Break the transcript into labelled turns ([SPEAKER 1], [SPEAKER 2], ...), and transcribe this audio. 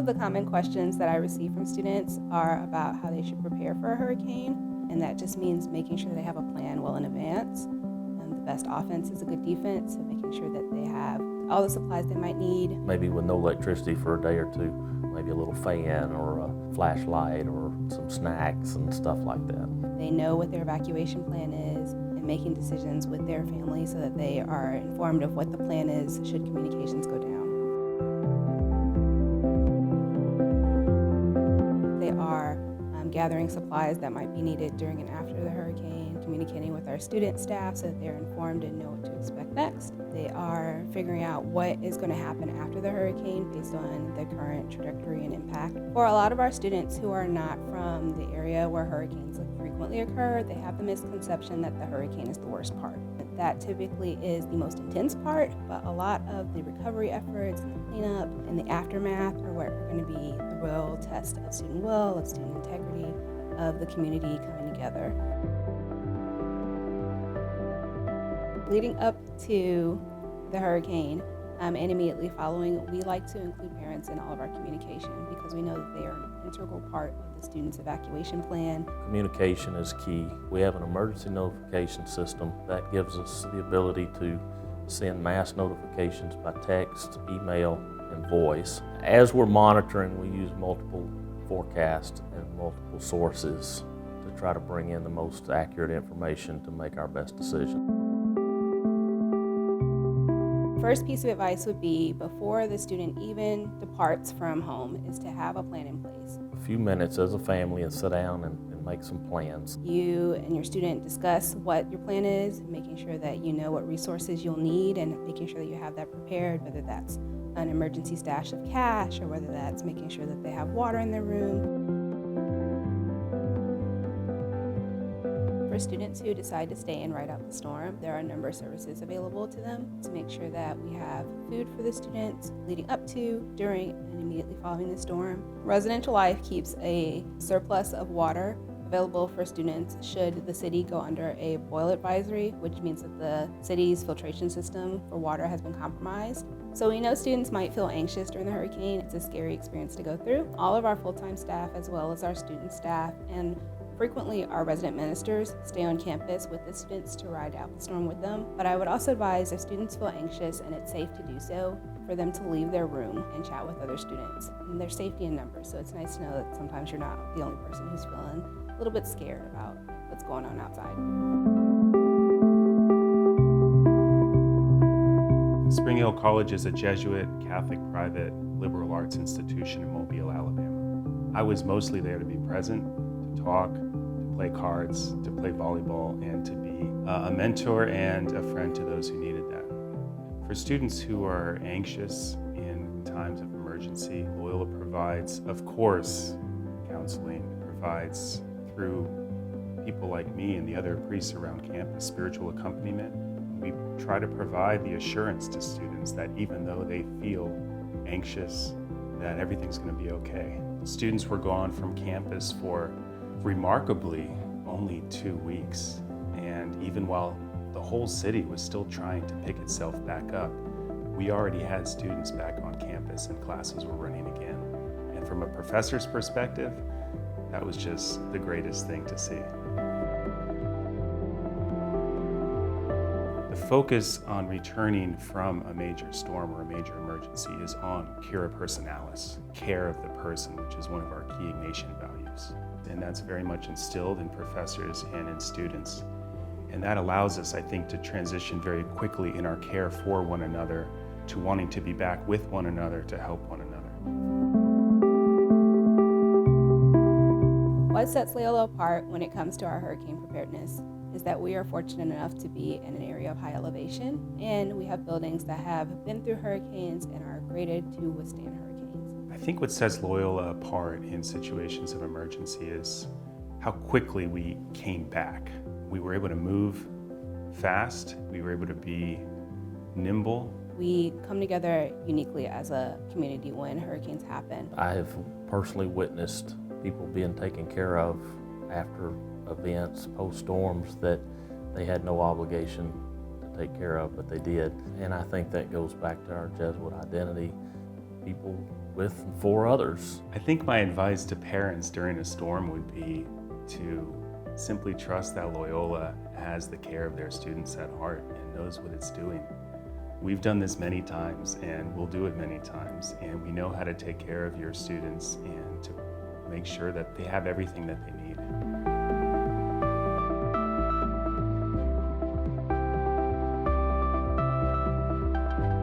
[SPEAKER 1] of the common questions that I receive from students are about how they should prepare for a hurricane, and that just means making sure they have a plan well in advance. The best offense is a good defense, so making sure that they have all the supplies they might need.
[SPEAKER 2] Maybe with no electricity for a day or two, maybe a little fan or a flashlight or some snacks and stuff like that.
[SPEAKER 1] They know what their evacuation plan is and making decisions with their family so that they are informed of what the plan is should communications go down. They are gathering supplies that might be needed during and after the hurricane, communicating with our student staff so that they're informed and know what to expect next. They are figuring out what is going to happen after the hurricane based on the current trajectory and impact. For a lot of our students who are not from the area where hurricanes frequently occur, they have the misconception that the hurricane is the worst part. That typically is the most intense part, but a lot of the recovery efforts and the cleanup and the aftermath are what are going to be the real test of student will, of student integrity, of the community coming together. Leading up to the hurricane and immediately following, we like to include parents in all of our communication because we know that they are an integral part of the student's evacuation plan.
[SPEAKER 2] Communication is key. We have an emergency notification system that gives us the ability to send mass notifications by text, email, and voice. As we're monitoring, we use multiple forecasts and multiple sources to try to bring in the most accurate information to make our best decision.
[SPEAKER 1] First piece of advice would be before the student even departs from home is to have a plan in place.
[SPEAKER 2] A few minutes as a family and sit down and make some plans.
[SPEAKER 1] You and your student discuss what your plan is, making sure that you know what resources you'll need and making sure that you have that prepared, whether that's an emergency stash of cash or whether that's making sure that they have water in their room. For students who decide to stay in right out the storm, there are a number of services available to them to make sure that we have food for the students leading up to, during, and immediately following the storm. Residential Life keeps a surplus of water available for students should the city go under a boil advisory, which means that the city's filtration system for water has been compromised. So we know students might feel anxious during the hurricane. It's a scary experience to go through. All of our full-time staff, as well as our student staff, and frequently our resident ministers stay on campus with the students to ride out the storm with them. But I would also advise if students feel anxious and it's safe to do so, for them to leave their room and chat with other students. And there's safety in numbers, so it's nice to know that sometimes you're not the only person who's feeling a little bit scared about what's going on outside.
[SPEAKER 3] Spring Hill College is a Jesuit, Catholic, private, liberal arts institution in Mobile, Alabama. I was mostly there to be present, to talk, to play cards, to play volleyball, and to be a mentor and a friend to those who needed that. For students who are anxious in times of emergency, Loyola provides, of course, counseling. It provides, through people like me and the other priests around campus, spiritual accompaniment. We try to provide the assurance to students that even though they feel anxious, that everything's going to be okay. Students were gone from campus for remarkably only 2 weeks, and even while the whole city was still trying to pick itself back up, we already had students back on campus and classes were running again. And from a professor's perspective, that was just the greatest thing to see. The focus on returning from a major storm or a major emergency is on cura personalis, care of the person, which is one of our key Ignatian values. And that's very much instilled in professors and in students. And that allows us, I think, to transition very quickly in our care for one another to wanting to be back with one another to help one another.
[SPEAKER 1] What sets Loyola apart when it comes to our hurricane preparedness is that we are fortunate enough to be in an area of high elevation, and we have buildings that have been through hurricanes and are graded to withstand hurricanes.
[SPEAKER 3] I think what sets Loyola apart in situations of emergency is how quickly we came back. We were able to move fast, we were able to be nimble.
[SPEAKER 1] We come together uniquely as a community when hurricanes happen.
[SPEAKER 2] I have personally witnessed people being taken care of after events, post-storms that they had no obligation to take care of, but they did. And I think that goes back to our Jesuit identity people with and for others.
[SPEAKER 3] I think my advice to parents during a storm would be to simply trust that Loyola has the care of their students at heart and knows what it's doing. We've done this many times and we'll do it many times, and we know how to take care of your students and to make sure that they have everything that they need.